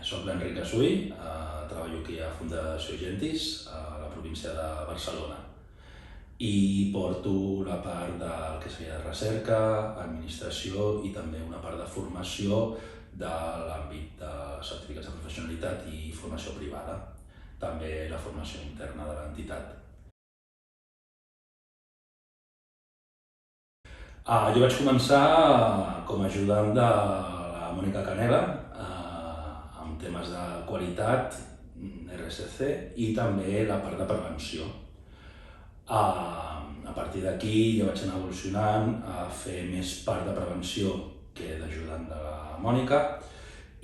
Soc l'Enric Assuy, treballo aquí a Fundació Gentis, a la província de Barcelona. I porto la part del que seria de recerca, administració i també una part de formació de l'àmbit de certificats de professionalitat i formació privada. També la formació interna de l'entitat. Jo vaig començar com a ajudant de la Mònica Canela amb temes de qualitat, RSC i també la part de prevenció. A partir d'aquí ja vaig anar evolucionant a fer més part de prevenció que d'ajudant de la Mònica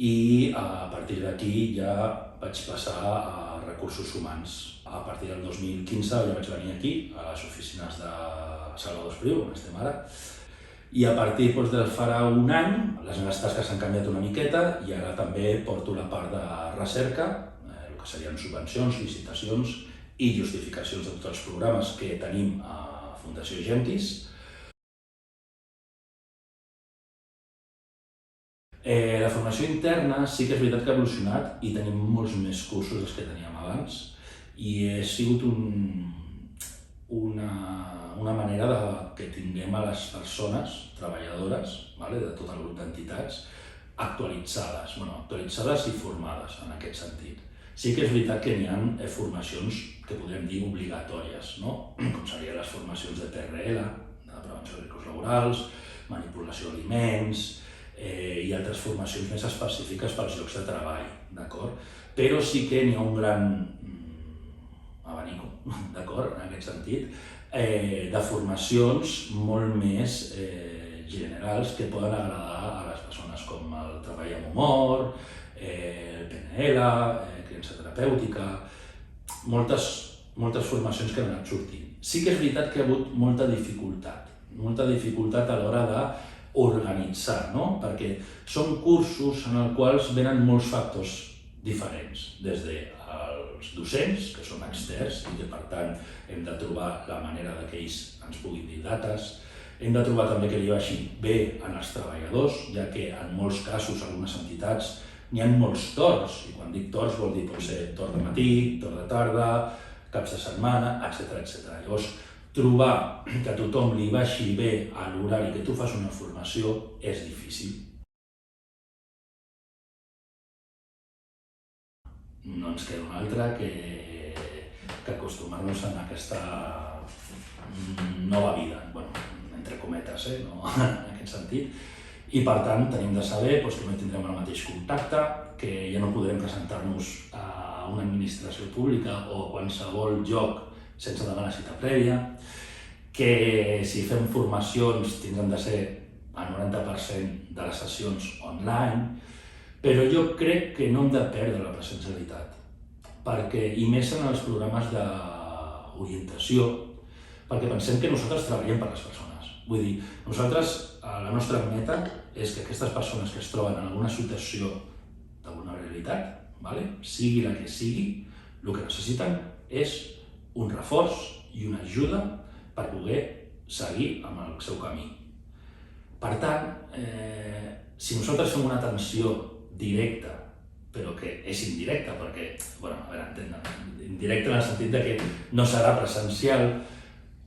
i a partir d'aquí ja vaig passar a recursos humans. A partir del 2015 ja vaig venir aquí, a les oficines de Salvador Espriu, on estem ara, i a partir de farà un any les meves tasques s'han canviat una miqueta i ara també porto la part de recerca, el que serien subvencions, licitacions i justificacions de tots els programes que tenim a Fundació Gentis. La formació interna sí que és veritat que ha evolucionat i tenim molts més cursos dels que teníem abans i ha sigut una manera que tinguem a les persones treballadores de tot el grup d'entitats actualitzades i formades en aquest sentit. Sí que és veritat que n'hi ha formacions que podríem dir obligatòries, com serien les formacions de PRL, de prevenció de riscos laborals, manipulació d'aliments i altres formacions més específiques pels llocs de treball, d'acord? Però sí que n'hi ha un gran abanico, d'acord, en aquest sentit, de formacions molt més generals que poden agradar a les persones com el treball amb humor, el PNL, criança terapèutica, moltes formacions que han anat sortint. Sí que és veritat que hi ha hagut molta dificultat a l'hora d'organitzar, perquè són cursos en els quals venen molts factors diferents, des dels docents, que són externs i que per tant hem de trobar la manera que ells ens puguin dir dates, hem de trobar també que li vagi bé en els treballadors, ja que en molts casos, algunes entitats, n'hi ha molts torns, i quan dic torns vol dir pot ser torn de matí, torn de tarda, caps de setmana, etc. Llavors, trobar que a tothom li vagi bé a l'horari que tu fas una formació és difícil. No ens queda una altra que acostumar-nos a aquesta nova vida, entre cometes, en aquest sentit. I per tant tenim de saber que no tindrem el mateix contacte, que ja no podrem presentar-nos a una administració pública o a qualsevol lloc sense demanar cita prèvia, que si fem formacions tindran de ser el 90% de les sessions online, però jo crec que no hem de perdre la presencialitat, i més en els programes d'orientació, perquè pensem que nosaltres treballem per les persones. Vull dir, nosaltres, la nostra meta és que aquestes persones que es troben en alguna situació de vulnerabilitat, sigui la que sigui, el que necessiten és un reforç i una ajuda per poder seguir amb el seu camí. Per tant, si nosaltres fem una atenció directa, però que és indirecta, perquè, indirecta en el sentit que no serà presencial,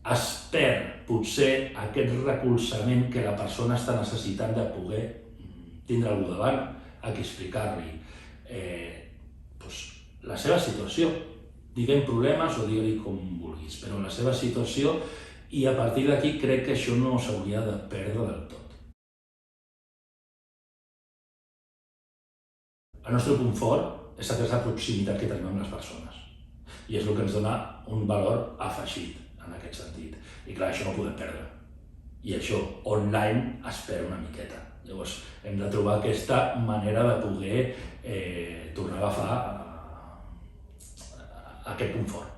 es perd potser aquest recolzament que la persona està necessitant de poder tindre algú davant a qui explicar-li la seva situació, diguem problemes o digue-li com vulguis, però la seva situació, i a partir d'aquí crec que això no s'hauria de perdre del tot. El nostre punt fort és aquesta proximitat que tenim amb les persones i és el que ens dona un valor afegit en aquest sentit. I clar, això no ho podem perdre. I això online es perd una miqueta. Llavors hem de trobar aquesta manera de poder tornar a agafar aquest punt fort.